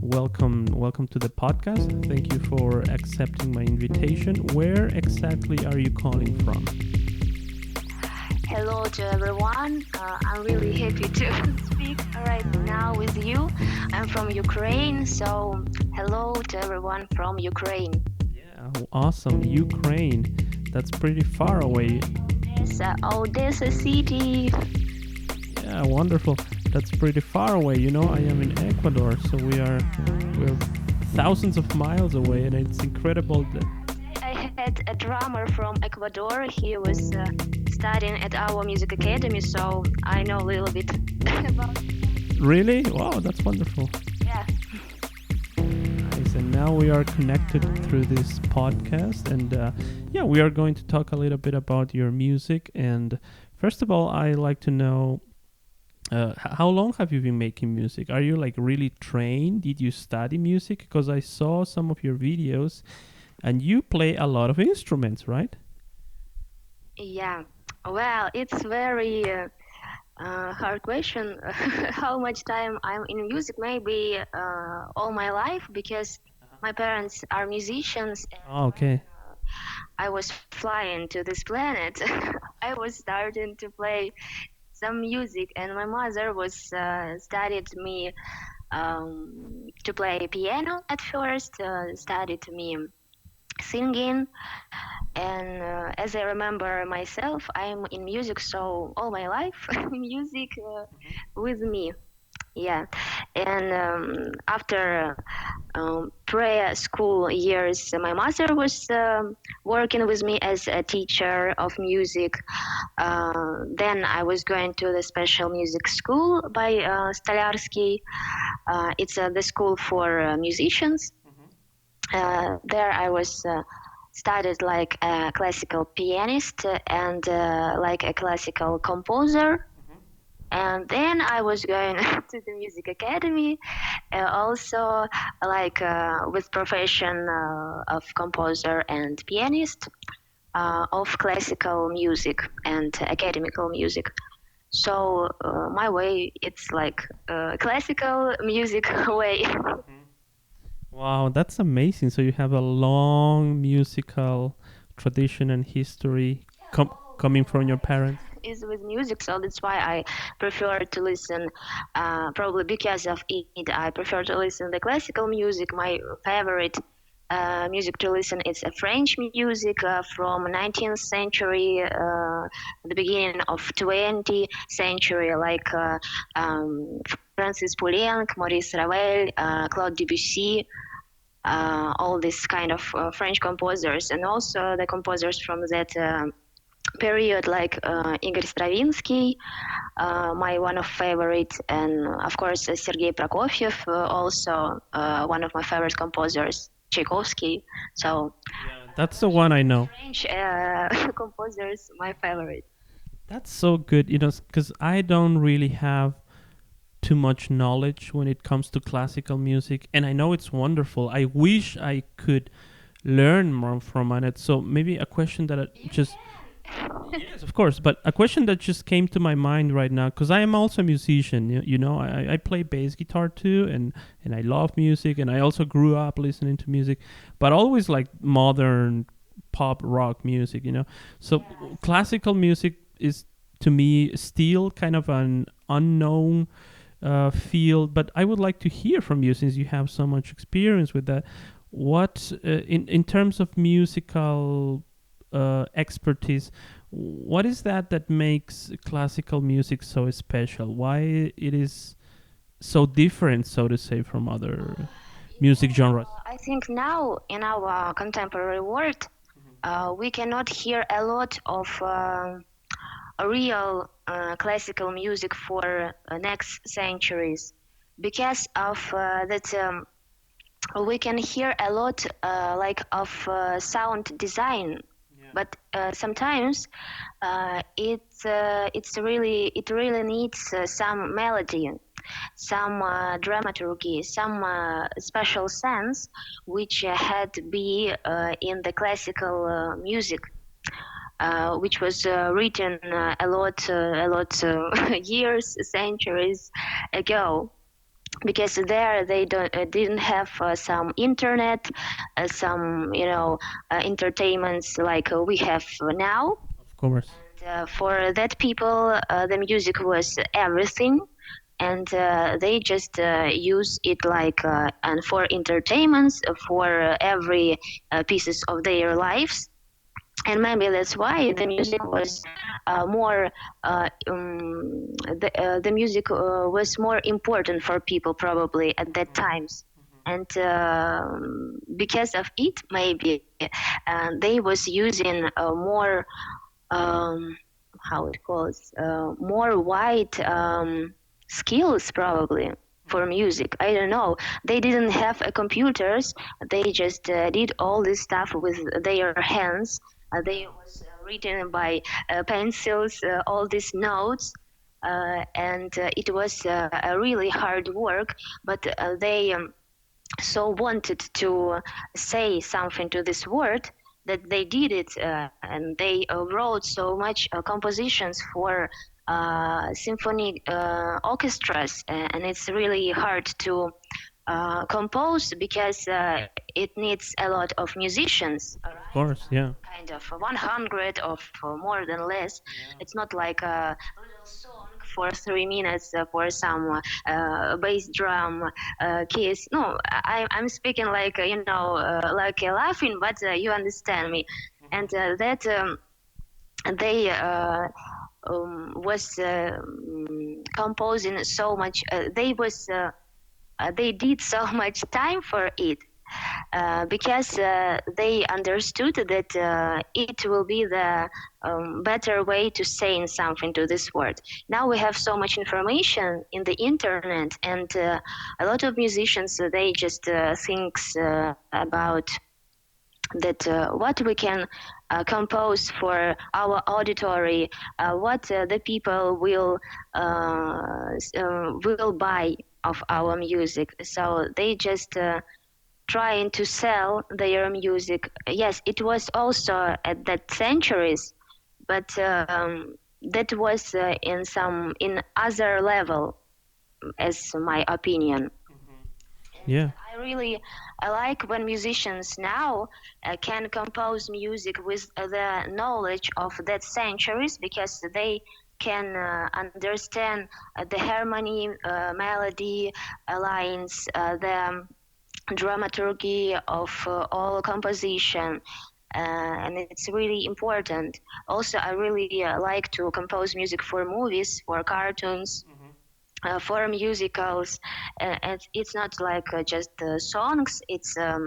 welcome to the podcast. Thank you for accepting my invitation. Where exactly are you calling from? Hello to everyone. I'm really happy to speak right now with you. I'm from Ukraine, so hello to everyone from Ukraine. Yeah, awesome. Ukraine. That's pretty far away. Yes, Odessa city. Yeah, wonderful. That's pretty far away. I am in Ecuador, so we're thousands of miles away, and it's incredible that. I had a drummer from Ecuador. He was studying at our music academy, so I know a little bit about. Really? Wow, that's wonderful. Yeah. Nice. And now we are connected through this podcast, and we are going to talk a little bit about your music. And first of all, I like to know. How long have you been making music? Are you like really trained? Did you study music? Because I saw some of your videos and you play a lot of instruments, right? Yeah. Well, it's very hard question. How much time I'm in music? Maybe all my life, because my parents are musicians. And Oh, okay. I was flying to this planet. I was starting to play some music, and my mother was studied me to play piano at first, studied me singing, and as I remember myself, I'm in music, so all my life music with me. Yeah, and after pre-school years, my mother was working with me as a teacher of music. Then I was going to the special music school by Stolarsky. It's the school for musicians. There I was studied like a classical pianist and like a classical composer. And then I was going to the music academy, also like with profession of composer and pianist of classical music and academical music. So my way, it's like classical music way. Wow, that's amazing. So you have a long musical tradition and history coming from your parents. Is with music, so that's why I prefer to listen. Probably because of it, I prefer to listen the classical music. My favorite music to listen is a French music from 19th century, the beginning of 20th century, like Francis Poulenc, Maurice Ravel, Claude Debussy. All these kind of French composers, and also the composers from that period, like Igor Stravinsky, my one of favorite, and of course Sergei Prokofiev, also one of my favorite composers, Tchaikovsky. So That's the one I know. French composers, my favorite. That's so good, because I don't really have too much knowledge when it comes to classical music, and I know it's wonderful. I wish I could learn more from it. So maybe a question that yes, of course, but a question that just came to my mind right now, because I am also a musician. I play bass guitar too, and I love music, and I also grew up listening to music, but always like modern pop rock music. So classical music is to me still kind of an unknown field, but I would like to hear from you, since you have so much experience with that. What in terms of musical expertise, what is that makes classical music so special? Why it is so different, so to say, from other music genres? I think now in our contemporary world, we cannot hear a lot of real classical music for next centuries, because of that we can hear a lot like of sound design, but sometimes it really needs some melody, some dramaturgy, some special sense which had to be in the classical music, which was written a lot years, centuries ago. because there they didn't have some internet, some entertainments like we have now. Of course. For that people, the music was everything, and they just use it like and for entertainments for every pieces of their lives. And maybe that's why the music was more the music was more important for people probably at that times. And because of it, maybe they was using more how it calls more wide skills probably for music. I don't know. They didn't have computers. They just did all this stuff with their hands. They was written by pencils, all these notes. And it was a really hard work, but they so wanted to say something to this word that they did it, and they wrote so much compositions for symphony orchestras, and it's really hard to compose because it needs a lot of musicians, Of course, yeah. kind of 100 of more than less. It's not like a little song for 3 minutes for some bass drum keys. No, I'm speaking like like laughing, but you understand me. And that they was composing so much. They did so much time for it because they understood that it will be the better way to say something to this word. Now we have so much information in the internet, and a lot of musicians they just think about that what we can compose for our auditory, what the people will buy of our music. So they just trying to sell their music. Yes, it was also at that centuries, but that was in other level, as my opinion. Yeah. I like when musicians now can compose music with the knowledge of that centuries, because they can understand the harmony, melody, lines, the dramaturgy of all composition, and it's really important. Also, I really like to compose music for movies, for cartoons, for musicals. And it's not like just songs. It's a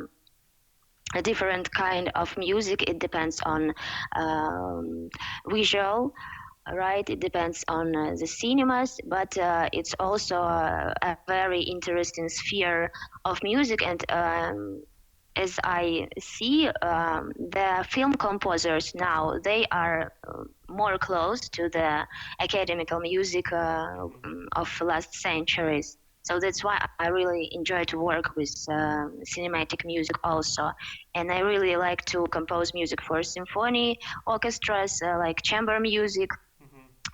different kind of music. It depends on um, visual, right? It depends on the cinemas, but it's also a very interesting sphere of music. And as I see, the film composers now, they are more close to the academical music of last centuries. So that's why I really enjoy to work with cinematic music also. And I really like to compose music for symphony orchestras, like chamber music,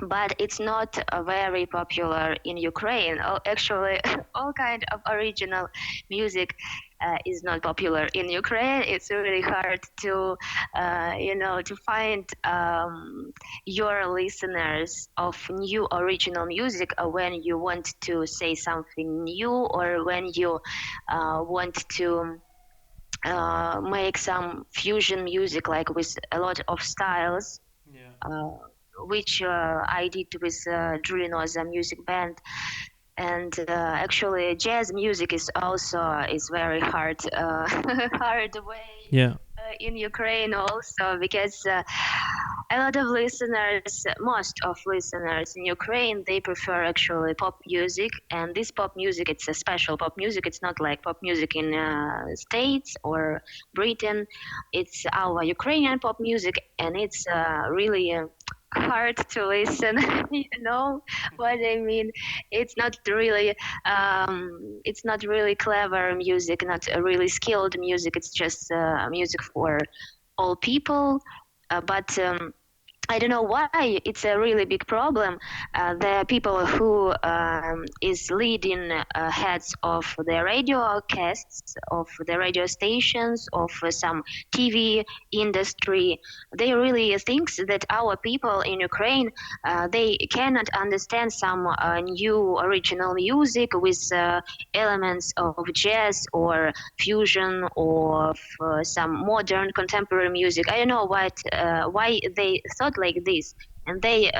but it's not very popular in Ukraine. Oh, actually, all kind of original music is not popular in Ukraine. It's really hard to, to find your listeners of new original music when you want to say something new, or when you want to make some fusion music, like with a lot of styles. Uh, which I did with JULINOZA music band. And actually, jazz music is also is very hard, hard way Yeah. in Ukraine also, because a lot of listeners, most of listeners in Ukraine, they prefer actually pop music, and this pop music, it's a special pop music. It's not like pop music in States or Britain. It's our Ukrainian pop music, and it's really hard to listen. You know what I mean? It's not really clever music, not a really skilled music. It's just music for all people. But I don't know why it's a really big problem. The people who is leading heads of the radiocasts, of the radio stations, of some TV industry, they really think that our people in Ukraine they cannot understand some new original music with elements of jazz or fusion or some modern contemporary music. I don't know why they thought like this, and they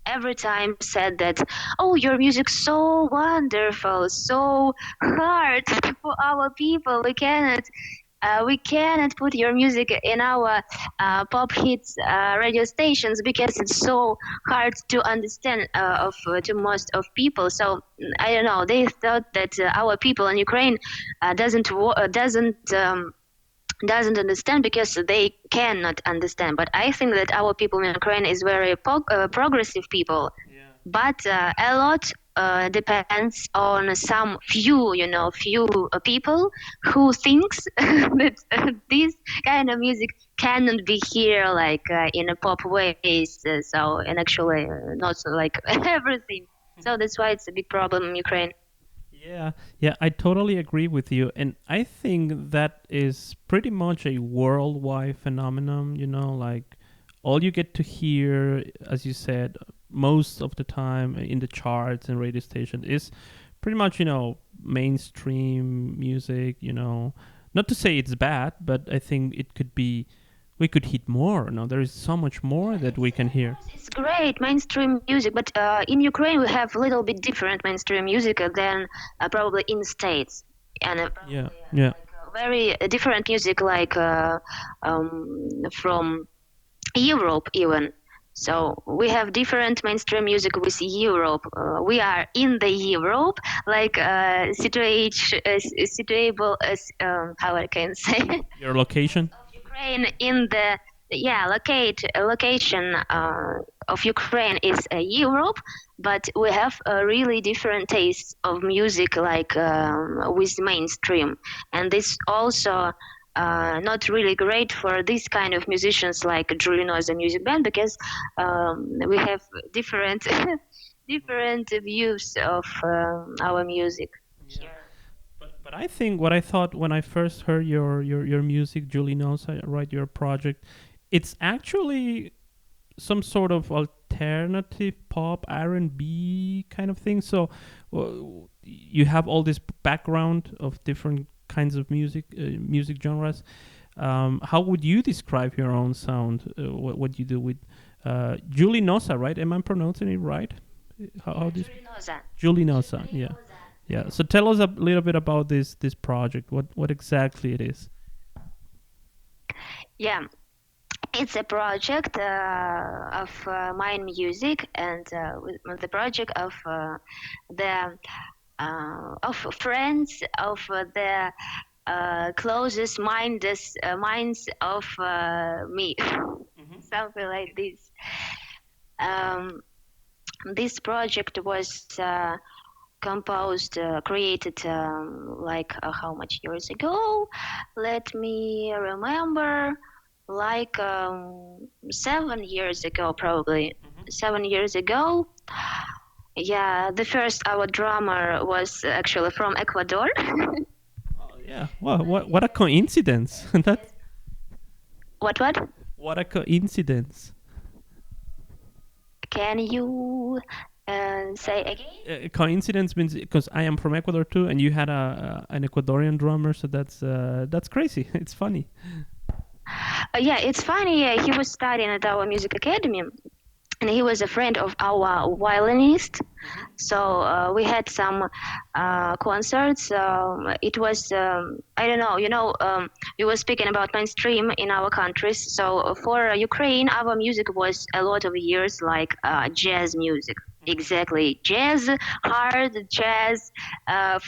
every time said that, oh, your music's so wonderful, so hard for our people. We cannot put your music in our pop hits radio stations because it's so hard to understand to most of people. So I don't know. They thought that our people in Ukraine doesn't understand because they cannot understand. But I think that our people in Ukraine is very progressive people, but a lot depends on some few people who thinks that this kind of music cannot be here like in a pop ways. So and actually not so like everything. So that's why it's a big problem in Ukraine. Yeah, yeah, I totally agree with you. And I think that is pretty much a worldwide phenomenon, like all you get to hear, as you said, most of the time in the charts and radio stations is pretty much, mainstream music, Not to say it's bad, but I think we could hit more. No, there is so much more that we can hear. It's great mainstream music, but in Ukraine we have a little bit different mainstream music than probably in States, and Yeah, yeah. very different music like from Europe even. So we have different mainstream music with Europe. We are in the Europe, like situable as how I can say. Your location? Ukraine in the location of Ukraine is Europe, but we have a really different taste of music, like with mainstream, and this also not really great for this kind of musicians like JULINOZA music band because we have different different views of our music Yeah. here. But I think what I thought when I first heard your music, Julie knows, right, your project, it's actually some sort of alternative pop R&B kind of thing. So you have all this background of different kinds of music genres. How would you describe your own sound? What you do with Julie Nosa, right? Am I pronouncing it right? How this JULINOZA. Julie Nosa? Yeah. Yeah. So tell us a little bit about this project. What exactly it is? Yeah, it's a project of my music and with the project the of friends of the closest minds of me, something like this. Um, this project was composed, created like how much years ago? Let me remember, like 7 years ago, probably 7 years ago. Yeah, the first our drummer was actually from Ecuador. Oh, yeah. Well, what a coincidence! That What? what a coincidence. Can you say again? Coincidence means because I am from Ecuador too, and you had a an Ecuadorian drummer, so that's crazy. It's funny. Yeah, it's funny. He was studying at our music academy, and he was a friend of our violinist. So we had some concerts. It was I don't know. We were speaking about mainstream in our countries. So for Ukraine, our music was a lot of years like jazz music. Exactly, jazz, hard jazz,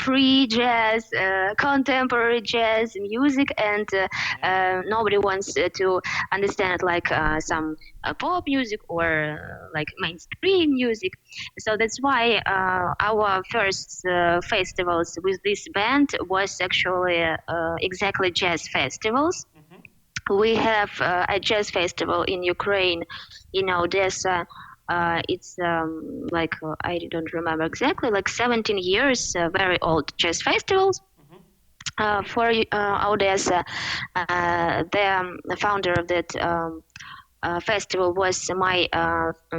free jazz, contemporary jazz music, and nobody wants to understand like some pop music or like mainstream music. So that's why our first festivals with this band was actually exactly jazz festivals. we have a jazz festival in Ukraine, in Odessa. It's like I don't remember exactly, like 17 years, very old jazz festivals. For Odessa, the founder of that festival was my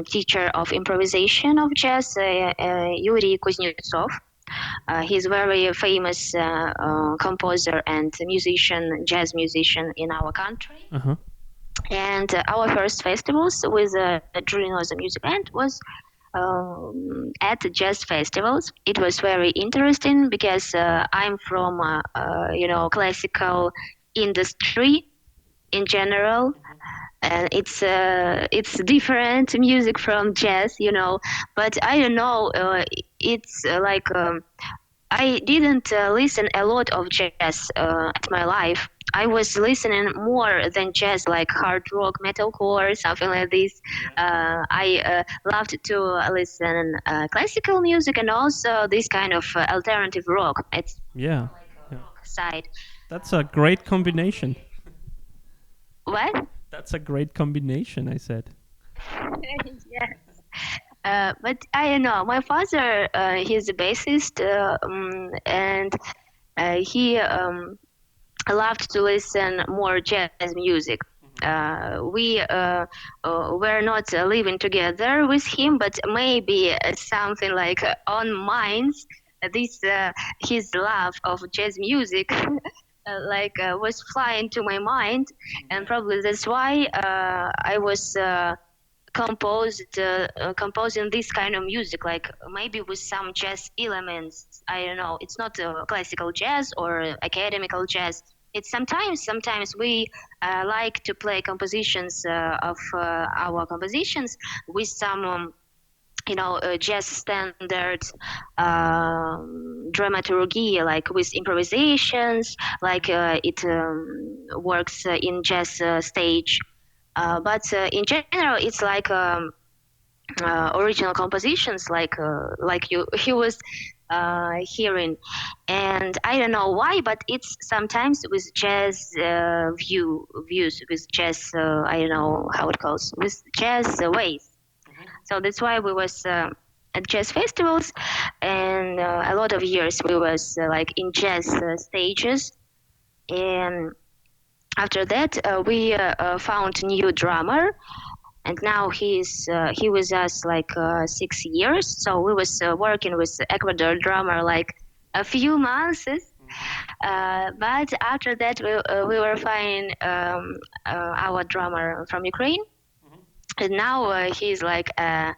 teacher of improvisation of jazz, Yuri Kuznetsov. He's very famous composer and musician, jazz musician in our country. Uh-huh. And our first festivals with JULINOZA music band was at jazz festivals. It was very interesting because I'm from classical industry in general, and it's different music from jazz, but I don't know. It's like I didn't listen a lot of jazz at my life. I was listening more than jazz, like hard rock, metalcore, something like this. I loved to listen classical music and also this kind of alternative rock. It's Yeah. Yeah. rock side. That's a great combination. What? That's a great combination, I said. Yes. But I don't know. My father, he's a bassist, and he loved to listen more jazz music. We were not living together with him, but maybe something like on minds. This his love of jazz music, was flying to my mind, and probably that's why I was composing this kind of music, like maybe with some jazz elements. I don't know. It's not classical jazz or academical jazz. It's sometimes we like to play compositions of our compositions with some jazz standard dramaturgy, like with improvisations, like it works in jazz stage. But in general, it's like original compositions, like you he was hearing, and I don't know why, but it's sometimes with jazz views with jazz. I don't know how it calls, with jazz ways. So that's why we was at jazz festivals, and a lot of years we was like in jazz stages, and after that we found new drummer, and now he was us like 6 years. So we was working with Ecuador drummer like a few months. But after that we were finding our drummer from Ukraine, and now he's like the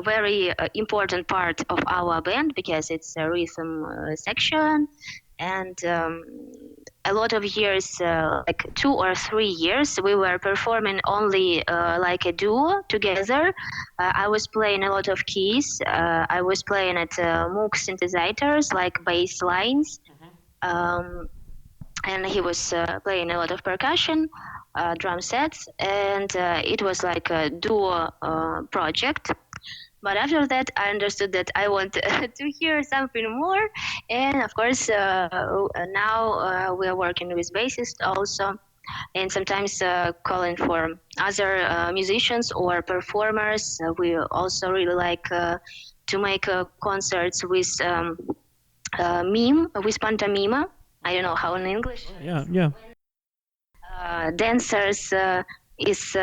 very important part of our band because it's a rhythm section, and a lot of years, like 2 or 3 years, we were performing only like a duo together. I was playing a lot of keys. I was playing at Moog synthesizers, like bass lines, and he was playing a lot of percussion, drum sets, and it was like a duo project. But after that, I understood that I want to hear something more, and of course, now we are working with bassists also, and sometimes calling for other musicians or performers. We also really like to make concerts with mime, with pantomima. I don't know how in English. Yeah, yeah. Dancers is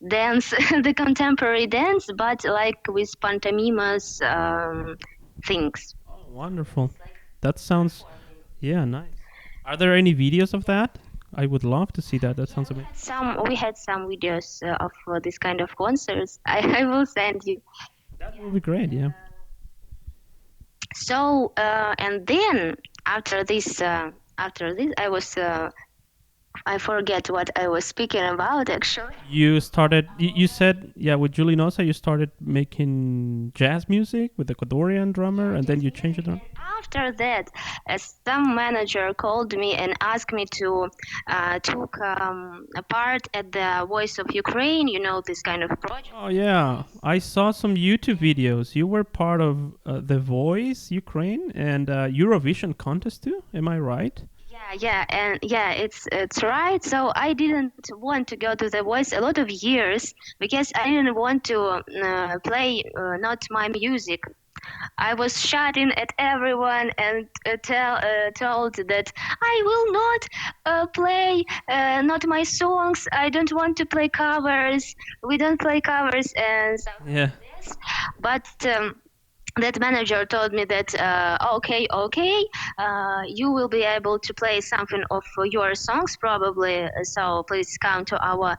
dance the contemporary dance, but like with pantomimas things. Oh, wonderful. That sounds, yeah, nice. Are there any videos of that? I would love to see that. That sounds amazing. We had some videos of this kind of concerts. I will send you. That would be great, yeah. So and then after this I was I forget what I was speaking about actually. You started, you said, yeah, with JULINOZA, you started making jazz music with the Ecuadorian drummer, and then you changed it. After that, some manager called me and asked me to took a part at the Voice of Ukraine, this kind of project. Oh, yeah. I saw some YouTube videos. You were part of The Voice Ukraine and Eurovision contest too. Am I right? yeah, and yeah, it's right. So I didn't want to go to The Voice a lot of years because I didn't want to play not my music. I was shouting at everyone and told that I will not play not my songs. I don't want to play covers. We don't play covers and something Yeah. like this. But that manager told me that okay, you will be able to play something of your songs probably. So please come to our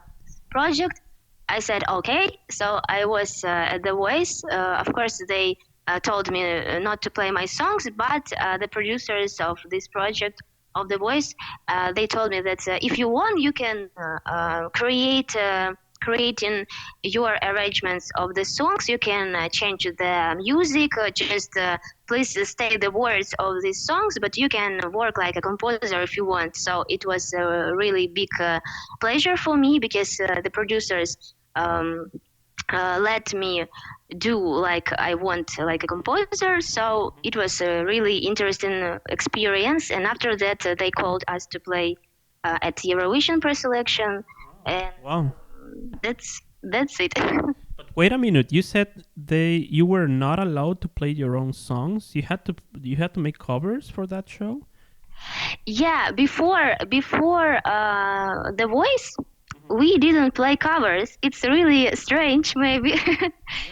project. I said okay. So I was at The Voice. Of course, they told me not to play my songs, but the producers of this project of The Voice, they told me that if you want, you can creating your arrangements of the songs. You can change the music. Just please stay the words of these songs, but you can work like a composer if you want. So it was a really big pleasure for me because the producers let me do like I want, like a composer. So it was a really interesting experience. And after that, they called us to play at Eurovision pre-selection, and Wow. that's it. But wait a minute. You said you were not allowed to play your own songs. You had to make covers for that show. Yeah, before The Voice, we didn't play covers. It's really strange, maybe.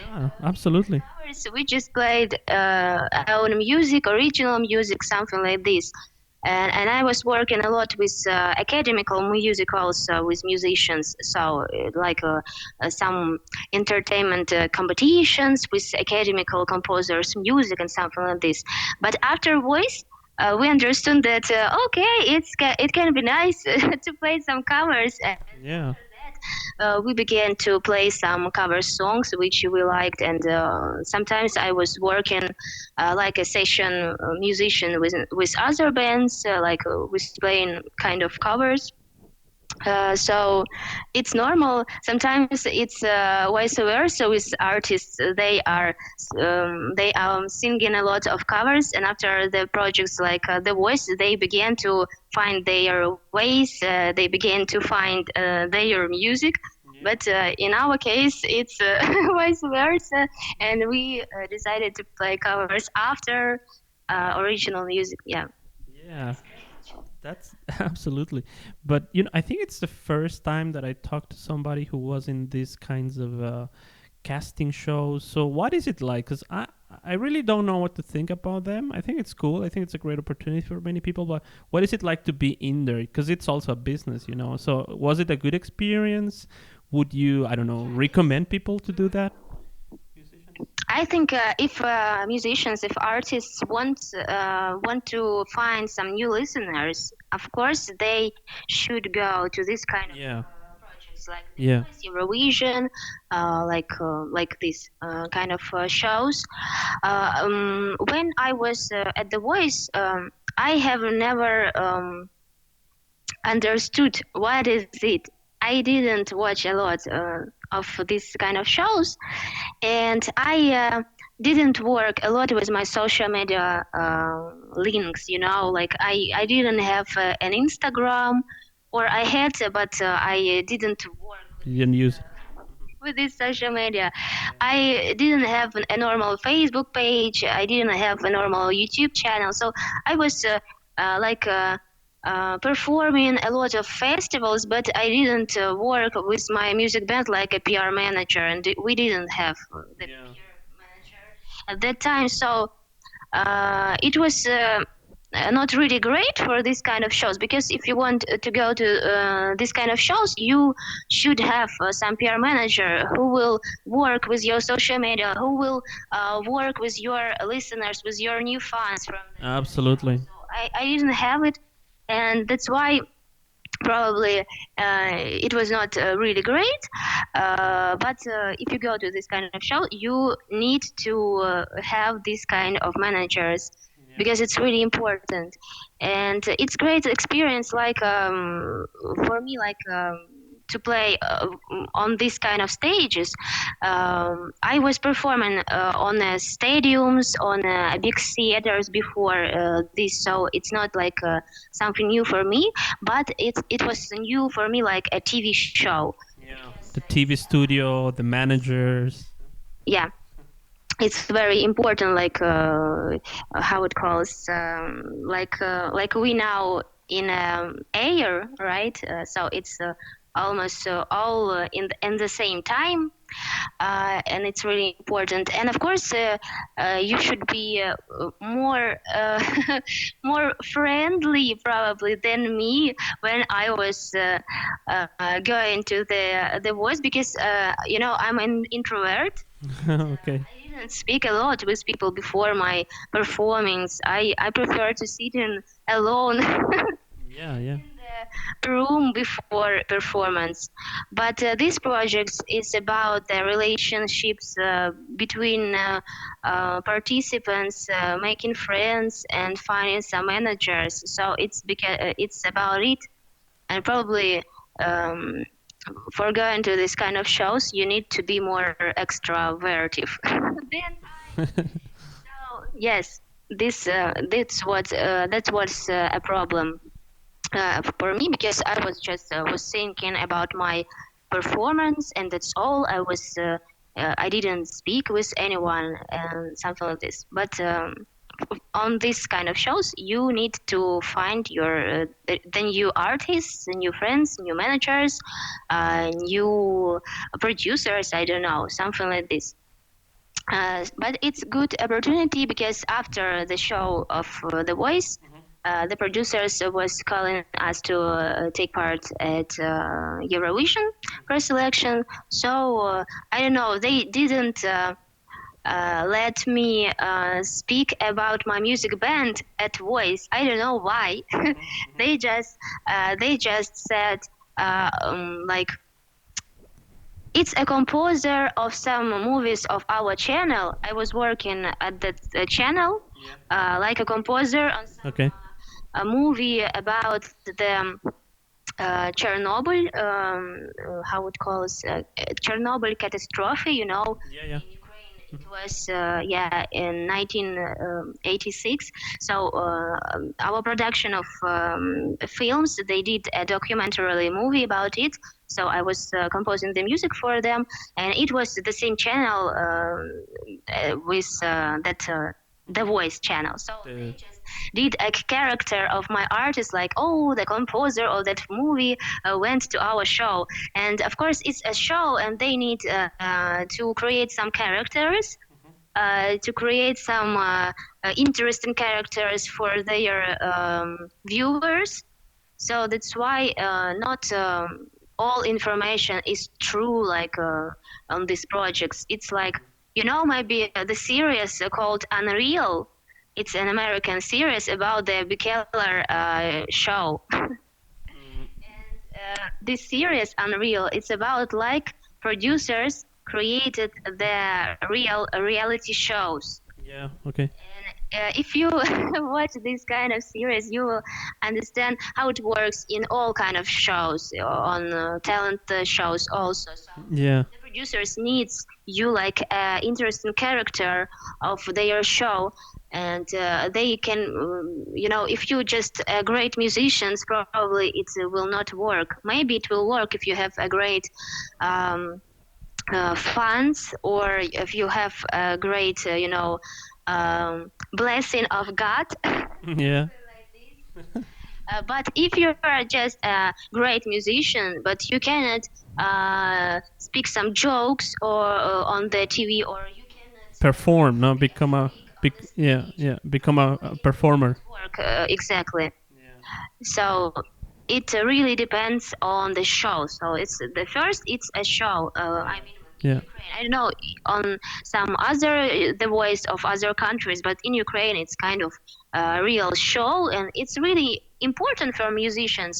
Yeah, absolutely. Covers, we just played our own music, original music, something like this. And I was working a lot with academical musicals with musicians, so some entertainment competitions with academical composers, music, and something like this. But after Voice, we understood that okay, it can be nice to play some covers. And Yeah. we began to play some cover songs which we liked, and sometimes I was working like a session musician with other bands, with playing kind of covers. So it's normal. Sometimes it's vice versa with artists. They are singing a lot of covers, and after the projects like The Voice, they began to find their ways. They began to find their music. But in our case, it's vice versa, and we decided to play covers after original music. Yeah. Yeah. That's absolutely. But I think it's the first time that I talked to somebody who was in these kinds of casting shows. So what is it like? Because I really don't know what to think about them. I think it's cool. I think it's a great opportunity for many people. But what is it like to be in there? Because it's also a business. So was it a good experience? Would you, I don't know, recommend people to do that? I think if musicians, if artists want to find some new listeners, of course they should go to this kind of Yeah. projects like The Yeah. Voice, Eurovision, like these kind of shows. When I was at The Voice, I have never understood what is it. I didn't watch a lot of this kind of shows, and I didn't work a lot with my social media links. Like I didn't have an Instagram, or I had, but I didn't work You didn't use it. with this social media. I didn't have a normal Facebook page. I didn't have a normal YouTube channel. So I was performing a lot of festivals, but I didn't work with my music band like a PR manager, and we didn't have the Yeah. PR manager at that time. So it was not really great for this kind of shows, because if you want to go to this kind of shows, you should have some PR manager who will work with your social media, who will work with your listeners, with your new fans from the show. Absolutely. So I didn't have it, and that's why probably it was not really great. But if you go to this kind of show, you need to have this kind of managers, because it's really important, and it's great experience. Like for me, like to play on this kind of stages. I was performing on stadiums, on big theaters before this, so it's not like something new for me, but it was new for me, like a TV show. Yeah. The TV studio, the managers. Yeah, it's very important, like how it calls, like we now in air, right? So it's almost all in the same time, and it's really important. And of course, you should be more more friendly probably than me when I was going to the voice, because I'm an introvert. Okay. I didn't speak a lot with people before my performance. I prefer to sit in alone Yeah, yeah. room before performance. But this project is about the relationships between participants, making friends and finding some managers. So it's because it's about it, and probably um, for going to this kind of shows, you need to be more extroverted. Then yes, this that was a problem for me, because I was just was thinking about my performance, and that's all. I didn't speak with anyone and something like this. But on this kind of shows, you need to find your the new artists, the new friends, new managers, new producers. I don't know, something like this. But it's good opportunity, because after the show of The Voice, the producers was calling us to take part at Eurovision pre-selection. So I don't know, they didn't let me speak about my music band at Voice. I don't know why. They just said like, it's a composer of some movies of our channel. I was working at that channel, like a composer on some Okay. a movie about the Chernobyl, how it calls, Chernobyl catastrophe. Yeah, yeah. In Ukraine, it was in 1986. So our production of films, they did a documentary movie about it. So I was composing the music for them, and it was the same channel with that the Voice channel. So they just did a character of my artist, like, oh, the composer of that movie went to our show. And of course, it's a show, and they need to create some characters, to create some interesting characters for their viewers. So that's why not all information is true, like on these projects. It's like, maybe the series called Unreal. It's an American series about the Bikeller show. This series, Unreal, it's about like producers created the real reality shows. Yeah, okay. If you watch this kind of series, you will understand how it works in all kind of shows, on talent shows also. So Yeah. the producers needs you like an interesting character of their show, and they can, if you just great musicians, probably it will not work. Maybe it will work if you have a great funds, or if you have a great, blessing of God. Yeah. But if you are just a great musician, but you cannot speak some jokes or on the TV, or you cannot Perform, no, become a big, yeah, yeah, become a performer. work exactly. So it really depends on the show. So it's the first, it's a show. I mean, in Yeah. Ukraine, I don't know on some other the voice of other countries, but in Ukraine it's kind of a real show, and it's really important for musicians.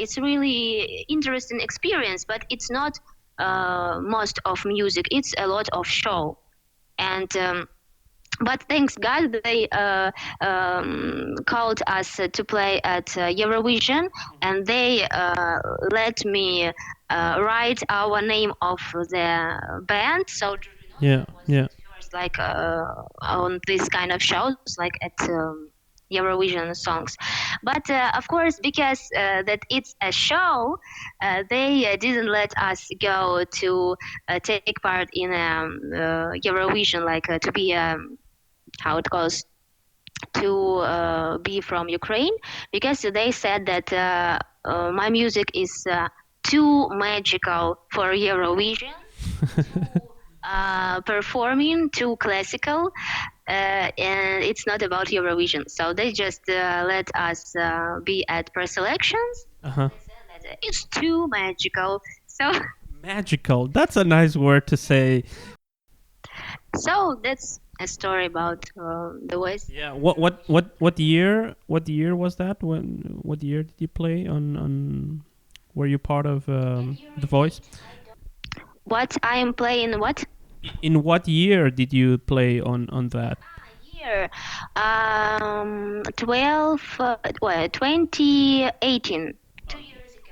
It's really interesting experience, but it's not most of music. It's a lot of show, and. But thanks God, they called us to play at Eurovision, and they let me write our name of the band. So Yeah, yeah. first, like on this kind of shows, like at Eurovision songs. But of course, because that it's a show, they didn't let us go to take part in Eurovision, like to be how it goes to be from Ukraine, because they said that my music is too magical for Eurovision, performing too classical, and it's not about Eurovision. So they just let us be at pre-selections. Uh-huh. It's too magical. So Magical. That's a nice word to say. so that's a story about the West. Yeah. What year? What year was that? What year did you play on? Were you part of The Voice? What I am playing? What In what year did you play on that? year? 2018.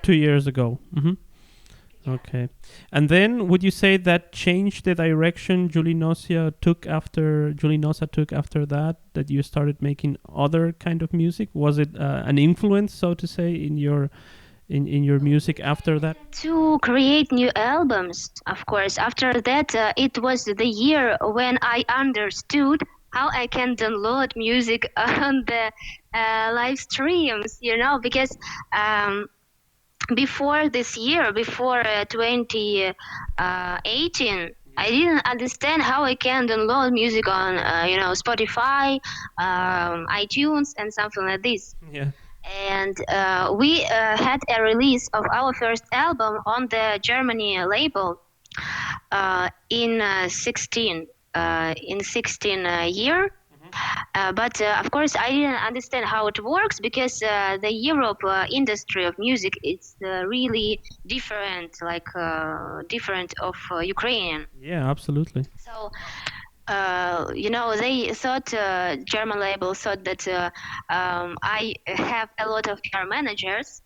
2 years ago. Okay. And then would you say that changed the direction Julinoza took after that? That you started making other kind of music? Was it an influence, so to say, in your music after that? To create new albums, of course. After that, it was the year when I understood how I can download music on the live streams, because before this year, before 2018, I didn't understand how I can download music on, Spotify, iTunes, and something like this. Yeah. And we had a release of our first album on the Germany label in 16 year. But of course, I didn't understand how it works because the Europe industry of music is really different, like different of Ukrainian. Yeah, absolutely. So they thought German label thought that I have a lot of PR managers,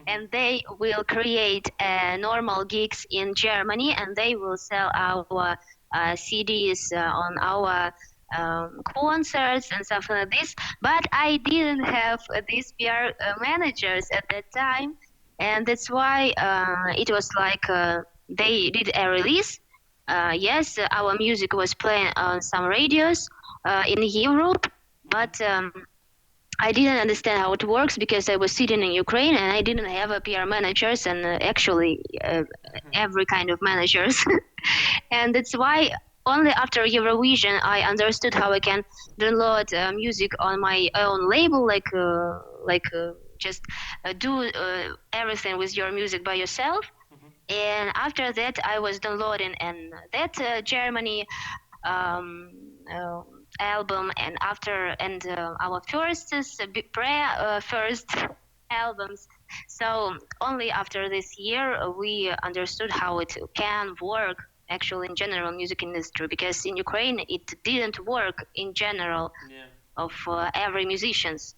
and they will create normal gigs in Germany, and they will sell our CDs on our concerts and stuff like this. But I didn't have these PR managers at that time, and that's why it was like they did a release. Yes, our music was playing on some radios in Europe, but I didn't understand how it works because I was sitting in Ukraine and I didn't have a PR managers and actually every kind of managers. And that's why only after Eurovision I understood how I can download music on my own label, just do everything with your music by yourself. And after that, I was downloading and that Germany album, and our first albums. So only after this year we understood how it can work actually in general music industry, because in Ukraine it didn't work in general of every musicians.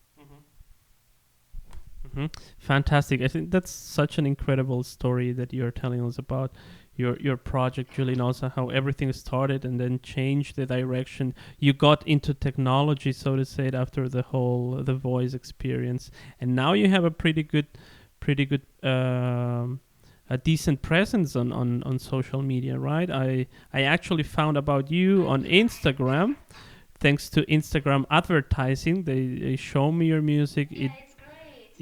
Fantastic. I think that's such an incredible story that you're telling us about your project, JULINOZA, how everything started and then changed the direction. You got into technology, so to say, after the voice experience, and now you have a pretty good, a decent presence on social media, right? I actually found about you on Instagram, thanks to Instagram advertising. They show me your music.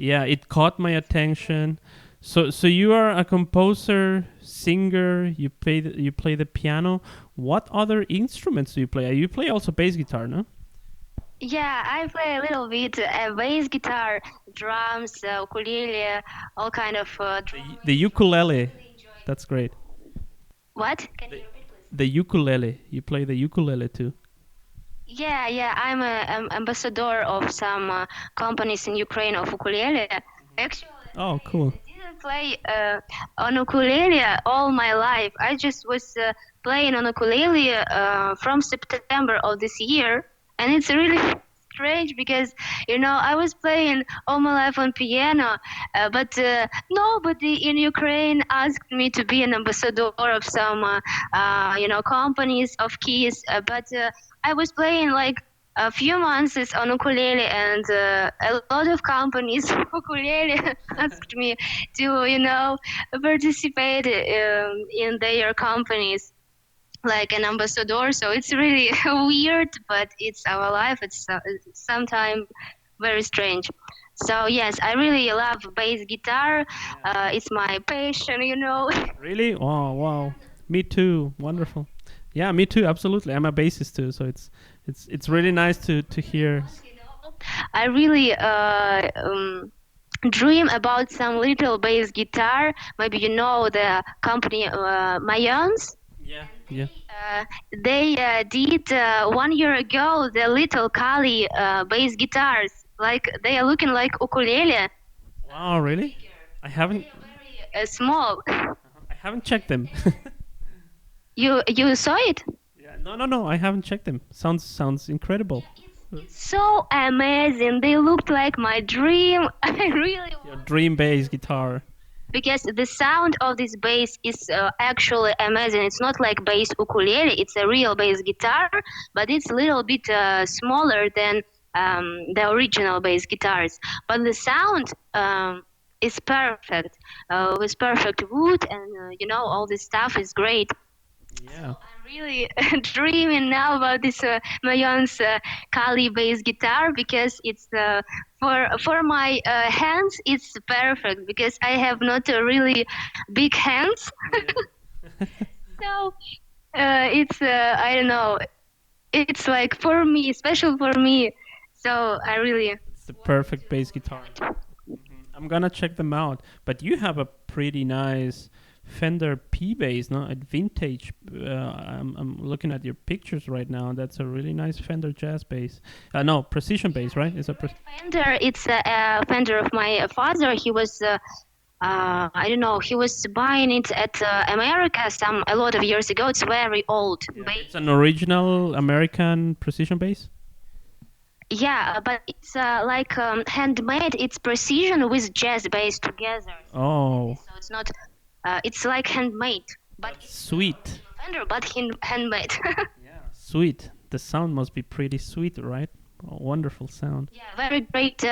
It caught my attention. So you are a composer, singer. You play the piano. What other instruments do you play? You play also bass guitar, no? Yeah, I play a little bit bass guitar, drums, ukulele, all kind of. The ukulele. That's great. What? Can you repeat, please? The ukulele. You play the ukulele too. Yeah. I'm an ambassador of some companies in Ukraine of ukulele. Actually, Oh, cool. I didn't play on ukulele all my life. I just was playing on ukulele from September of this year, and it's really strange because I was playing all my life on piano, but nobody in Ukraine asked me to be an ambassador of some companies of keys. But I was playing like a few months on ukulele, and a lot of companies of ukulele asked me to participate in their companies like an ambassador. So it's really weird, but it's our life. It's sometimes very strange. So yes, I really love bass guitar. It's my passion. Really? Oh, wow. Me too. Wonderful. Yeah, me too. Absolutely. I'm a bassist too, so it's really nice to hear. I really dream about some little bass guitar. Maybe you know the company Mayans. Yeah. Yeah. Uh, they did 1 year ago the little Kali bass guitars. Like they are looking like ukulele, Wow, really? I haven't small. I haven't checked them. You saw it? Yeah, no. I haven't checked them. Sounds incredible. So amazing. They looked like my dream. I really Your want dream bass guitar. because the sound of this bass is actually amazing. It's not like bass ukulele, it's a real bass guitar, but it's a little bit smaller than the original bass guitars. But the sound is perfect, with perfect wood, and all this stuff is great. Yeah. I'm really dreaming now about this Mayon's Kali bass guitar because it's for my hands it's perfect because I have not really big hands. So it's I don't know, it's like for me, special for me. So I really It's the perfect bass guitar. I'm gonna check them out. But you have a pretty nice Fender P bass, no? At vintage. I'm looking at your pictures right now. That's a really nice Fender jazz bass. No, precision bass, right? It's a Fender. It's a Fender of my father. He was I don't know. He was buying it at America a lot of years ago. It's very old. It's an original American precision bass. Yeah, but it's like handmade. It's precision with jazz bass together. Oh, So it's not. It's like handmade, but sweet. Fender, but handmade. Yeah, sweet. The sound must be pretty sweet, right? Oh, wonderful sound. Yeah, very great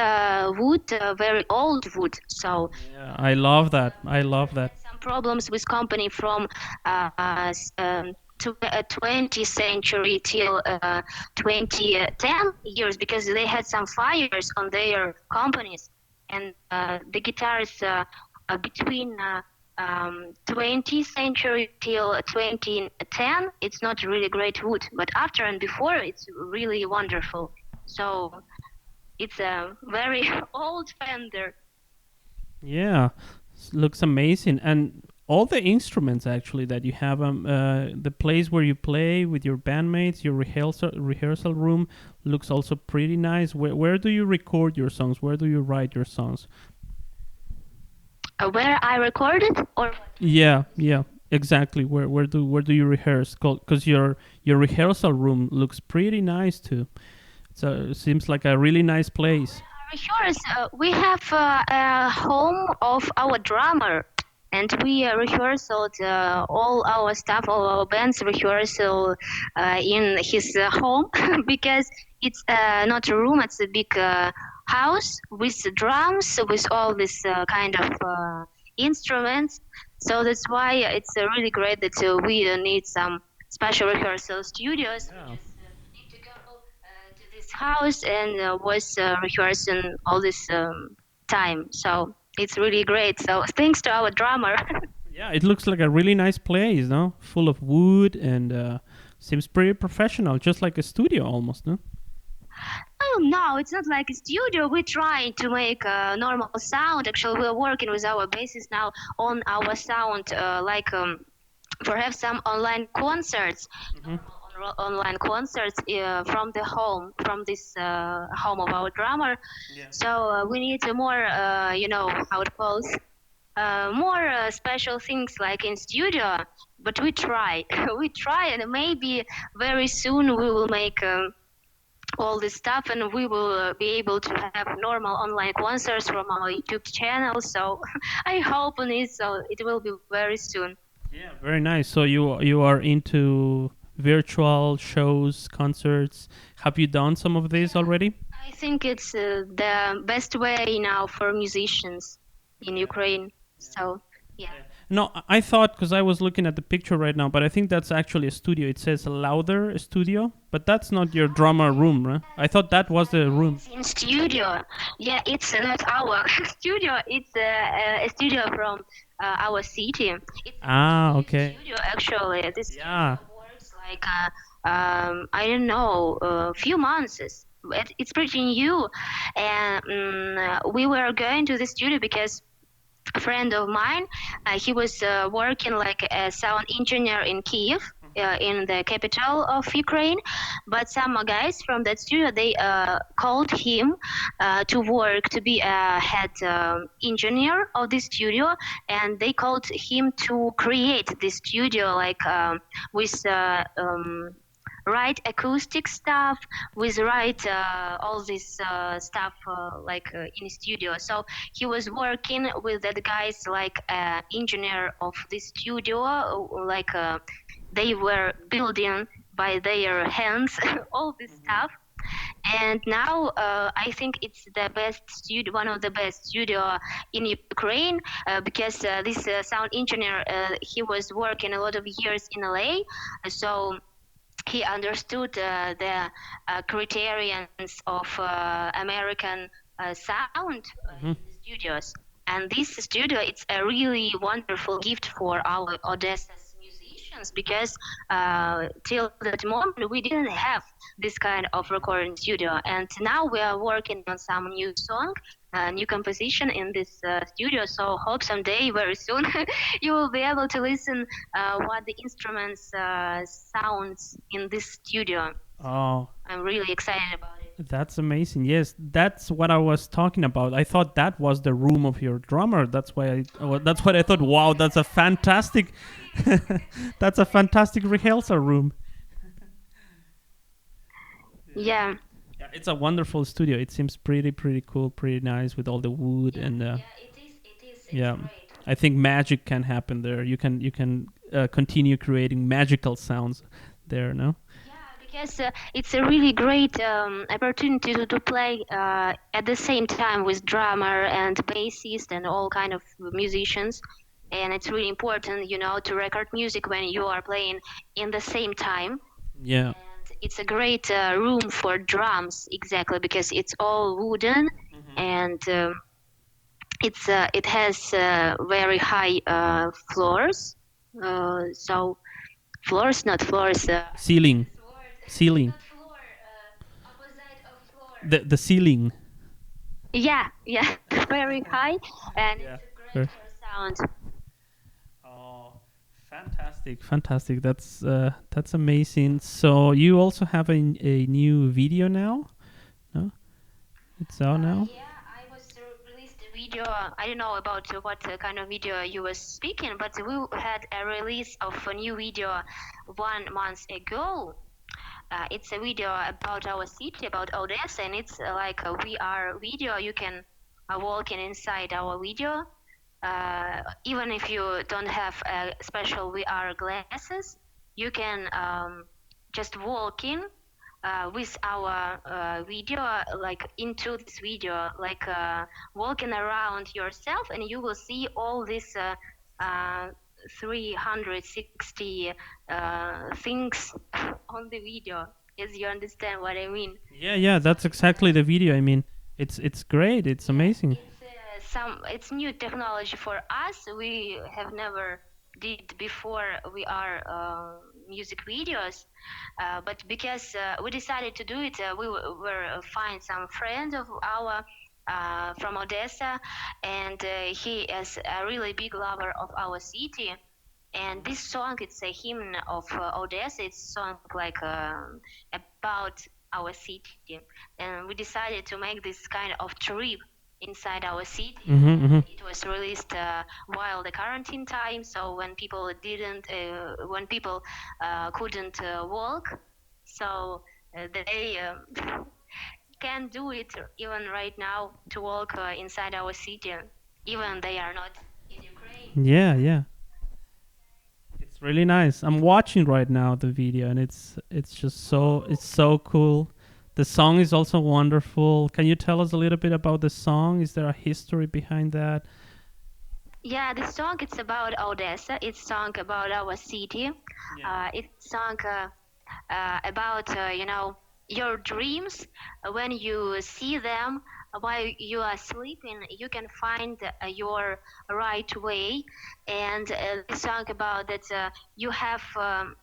wood, very old wood. So Yeah, I love that. I love that. some problems with company from 20th century till 2010 years because they had some fires on their companies, and the guitars between 20th century till 2010 it's not really great wood, but after and before it's really wonderful. So it's a very old Fender. Yeah, looks amazing. And all the instruments actually that you have, the place where you play with your bandmates, your rehearsal room looks also pretty nice. Where do you record your songs? Where do you write your songs? Where I recorded, or Yeah, exactly. Where do you rehearse? Because your rehearsal room looks pretty nice too. So it seems like a really nice place. rehearse, we have a home of our drummer, and we rehearsed all our stuff, all our bands rehearsal in his home because it's not a room, it's a big house with drums, with all this kind of instruments. So that's why it's really great that we don't need some special rehearsal studios. Yeah. We just need to go to this house and was rehearsing all this time. So it's really great. So thanks to our drummer. Yeah, it looks like a really nice place, no? Full of wood and seems pretty professional, just like a studio almost, no? Oh no, it's not like a studio. We're trying to make a normal sound. Actually, we're working with our bassist now on our sound, like perhaps some online concerts, online concerts from the home, from this home of our drummer. So we need more, how it goes, more special things like in studio. But we try, we try, and maybe very soon we will make. all this stuff, and we will be able to have normal online concerts from our YouTube channel. So I hope on it. So it will be very soon. Yeah, very nice. So you are into virtual shows, concerts. Have you done some of these already? I think it's the best way now for musicians in Ukraine. So yeah. No, I thought because I was looking at the picture right now, but I think that's actually a studio. It says Louder Studio, but that's not your drummer room, right? I thought that was the room. It's in studio. Yeah, it's not our studio. It's a studio from our city. It's Ah, a okay. studio actually. This studio Yeah. works like I don't know, a few months. It's pretty new, and we were going to the studio because a friend of mine, he was working like a sound engineer in Kiev, in the capital of Ukraine. But some guys from that studio, they called him to work to be a head engineer of the studio, and they called him to create this studio like with right acoustic stuff, with right all this stuff like in studio. So he was working with that guys like engineer of the studio, like they were building by their hands all this stuff. And now I think it's the best studio, one of the best studio in Ukraine, because this sound engineer, he was working a lot of years in LA, so he understood the criterions of American sound in the studios. And this studio, it's a really wonderful gift for our Odessa's musicians, because till that moment we didn't have this kind of recording studio. And now we are working on some new song, new composition in this studio. So hope someday, very soon, you will be able to listen what the instruments sounds in this studio. Oh, I'm really excited about it. that's amazing. Yes, that's what I was talking about. I thought that was the room of your drummer. That's what I thought. Wow, that's a fantastic that's a fantastic rehearsal room. Yeah. Yeah, it's a wonderful studio. It seems pretty cool, pretty nice with all the wood and Yeah, it is. It is. It's yeah. great. I think magic can happen there. You can continue creating magical sounds there, no? Yeah, because it's a really great opportunity to play at the same time with drummer and bassist and all kind of musicians. And it's really important, to record music when you are playing in the same time. Yeah. And it's a great room for drums, exactly, because it's all wooden, and it has very high floors. So floors, not floors. Ceiling. Ceiling. Not floor, opposite of floor. The ceiling. Yeah, yeah, very high, and Yeah. it's a Sure. great sound. Oh, fantastic. That's amazing. So you also have a new video now? No? It's out now? Yeah, I was released a video. I don't know about what kind of video you were speaking, but we had a release of a new video 1 month ago. It's a video about our city, about Odessa, and it's like a VR video. You can walk in inside our video. Even if you don't have special VR glasses, you can just walk in with our video, like into this video, like walking around yourself, and you will see all this 360 things on the video. As you understand what I mean. Yeah, that's exactly the video. I mean, it's great. It's amazing. It's new technology for us. We have never did before. We are music videos, but because we decided to do it, we were find some friend of our from Odessa, and he is a really big lover of our city. And this song, it's a hymn of Odessa. It's a song like about our city, and we decided to make this kind of trip inside our city. It was released while the quarantine time, so when people couldn't walk, so they can do it even right now to walk inside our city, even they are not in Ukraine. Yeah, yeah. It's really nice. I'm watching right now the video, and it's just so cool. The song is also wonderful. Can you tell us a little bit about the song? Is there a history behind that? Yeah, this song it's about Odessa. It's song about our city. It's song about your dreams. When you see them while you are sleeping, you can find your right way. And this song about that you have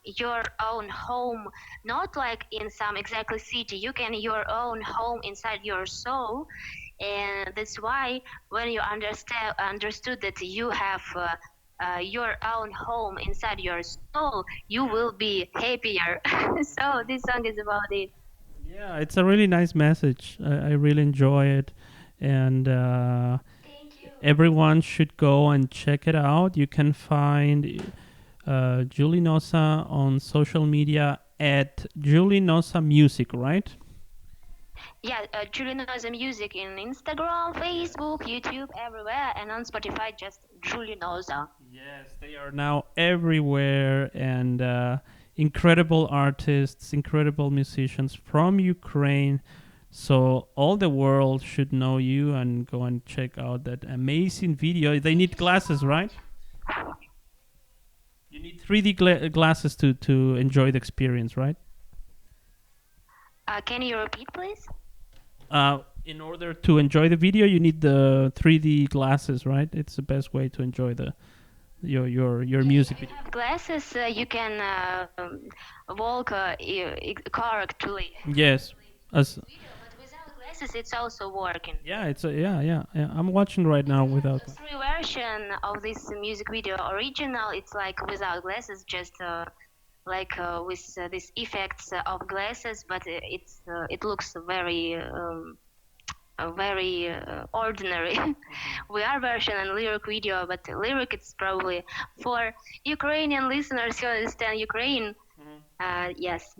your own home, not like in some exactly city. You can your own home inside your soul, and that's why when you understood that you have your own home inside your soul, you will be happier. So this song is about it. Yeah, it's a really nice message. I really enjoy it, and Thank you. everyone should go and check it out. You can find JULINOZA on social media at JULINOZA Music, right? Yeah, JULINOZA music in Instagram, Facebook, YouTube, everywhere, and on Spotify, just JULINOZA. Yes, they are now everywhere, and incredible artists, incredible musicians from Ukraine. So all the world should know you and go and check out that amazing video. They need glasses, right? You need 3D glasses to enjoy the experience, right? Can you repeat, please? In order to enjoy the video, you need the 3D glasses, right? It's the best way to enjoy the your music If you video. have glasses, you can walk correctly. Yes, as But without glasses, it's also working. yeah, yeah. I'm watching right now without. Three version of this music video. Original, it's like without glasses, just like with these effects of glasses, but it looks very ordinary. We are version and lyric video, but the lyric it's probably for Ukrainian listeners who understand Ukraine. Yes.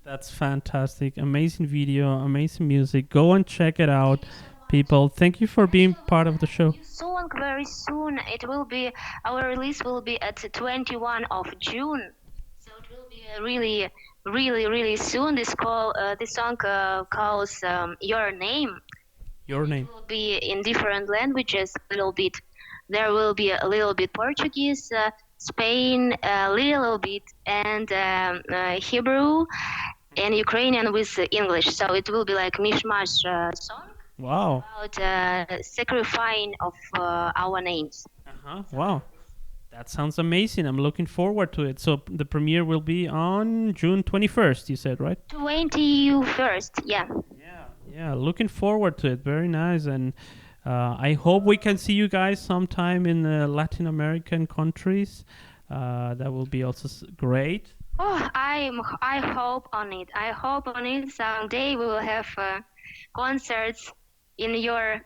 That's fantastic. Amazing video, amazing music. Go and check it out, people. Thank you for being part of the show. Soon, very soon, it will be our release will be at 21 of June. So it will be really soon. This song calls Your Name. Your name. It will be in different languages a little bit. There will be a little bit Portuguese, Spain, a little bit, and Hebrew, and Ukrainian with English. So it will be like mishmash song Wow. about sacrificing of our names. Wow. That sounds amazing. I'm looking forward to it. So the premiere will be on June 21st, you said, right? 21st, yeah. Yeah, looking forward to it. Very nice. And I hope we can see you guys sometime in Latin American countries. That will be also great. Oh, I hope on it. I hope on it. Someday we will have concerts in your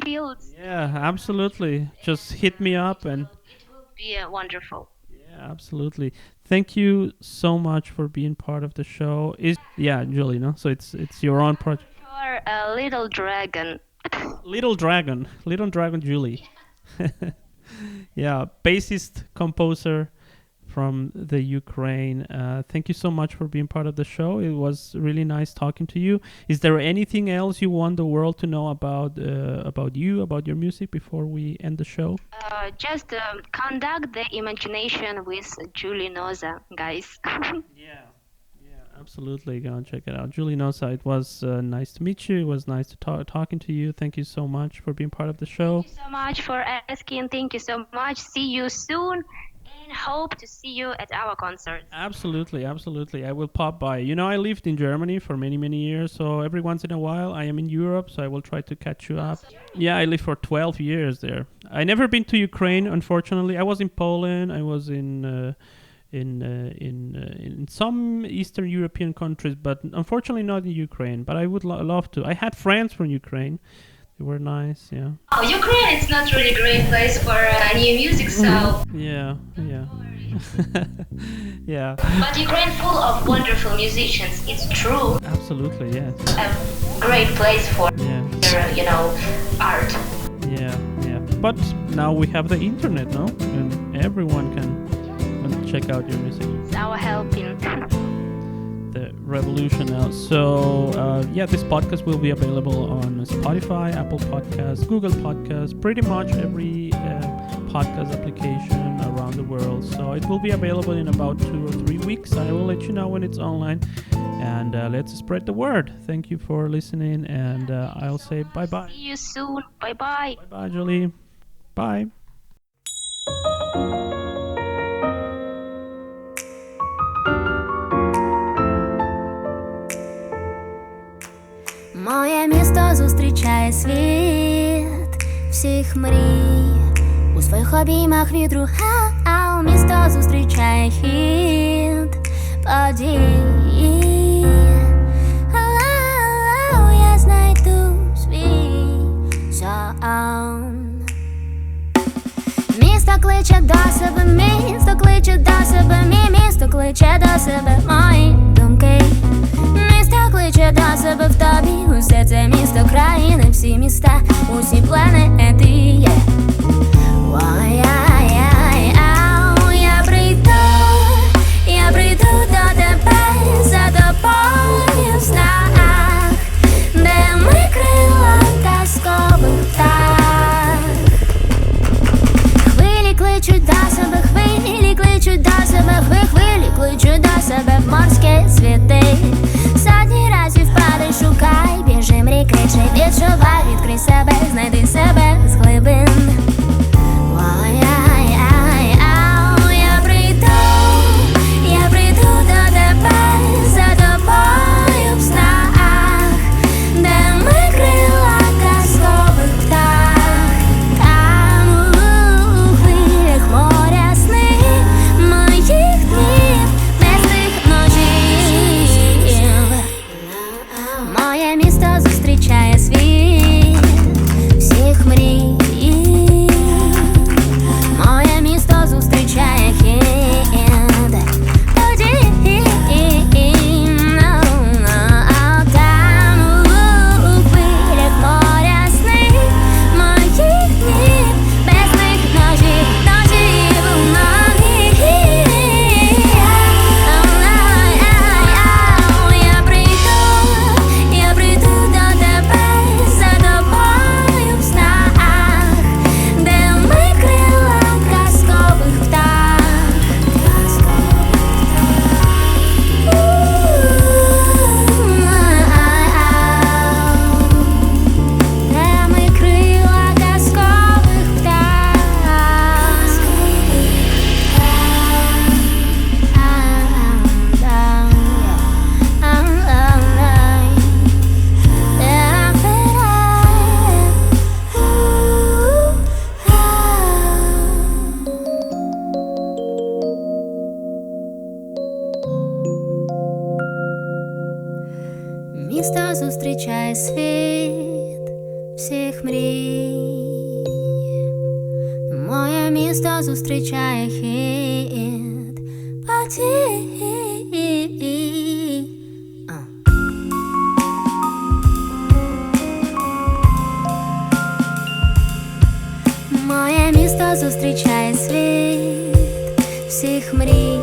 fields. Yeah, absolutely. Just hit me up and It will be wonderful. yeah, absolutely. Thank you so much for being part of the show. Yeah, Julie, no? So it's your own project. You're a little dragon. Little Dragon Julie. Yeah, bassist, composer from the Ukraine. Thank you so much for being part of the show. It was really nice talking to you. Is there anything else you want the world to know about you, about your music before we end the show? Just conduct the imagination with JULINOZA, guys. Yeah, absolutely. Go and check it out. JULINOZA, it was nice to meet you. It was nice to talking to you. Thank you so much for being part of the show. Thank you so much for asking. Thank you so much. See you soon. And hope to see you at our concert. Absolutely. I will pop by. I lived in Germany for many years, so every once in a while I am in Europe, so I will try to catch you up. Yeah, I lived for 12 years there. I never been to Ukraine, unfortunately. I was in Poland. I was in some Eastern European countries, but unfortunately not in Ukraine. But I would love to. I had friends from Ukraine. They were nice, yeah. Oh, Ukraine is not really great place for new music, so Yeah. don't worry. Yeah, But Ukraine full of wonderful musicians. It's true. absolutely, yes. A great place for Yeah, art. yeah, yeah. But now we have the internet, no? And everyone can check out your music. It's our helping. The revolution now. So yeah, this podcast will be available on Spotify, Apple Podcasts, Google Podcasts, pretty much every podcast application around the world. So it will be available in about 2 or 3 weeks. I will let you know when it's online, and let's spread the word. Thank you for listening, and I'll say bye bye. See you soon. Bye bye. Bye bye, Julie. Bye. Моє місто зустрічає світ всіх мрій у своїх обіймах вітру, а у місто зустрічає хід подій. Я знайду свій сон. Місто кличе до себе, місто кличе до себе, місто кличе до себе мої думки. Місто кличе до себе в тобі, усе це місто країни, всі міста, усі планети є. Я прийду до тебе за тобою в снах, де ми крила казкових птах. Хвилі кличуть до себе, хвилі кличуть до себе, хвилі кличуть до себе в морські світи. Сотні разів падай, шукай, біжи, мрій, кричи, відчувай, відкрий себе, знайди себе з глибин. Я прийду до тебе за тобою в снах, де ми крила казкових птах. Там у хвилях моря сни моїх днів, незлих ночів. Моє місто зустрічає світ всіх мрій. Моє місто зустрічає хід подій. Там у хвилях моря сни моїх днів, без них ночів, ночів у моїх. Я прийду до тебе за тобою в снах, де ми крила казкових птах. Де ми крила казкових птах. Місто зустрічає світ всіх мрій. Моє місто зустрічає хід подій. Моє місто зустрічає світ всіх мрій.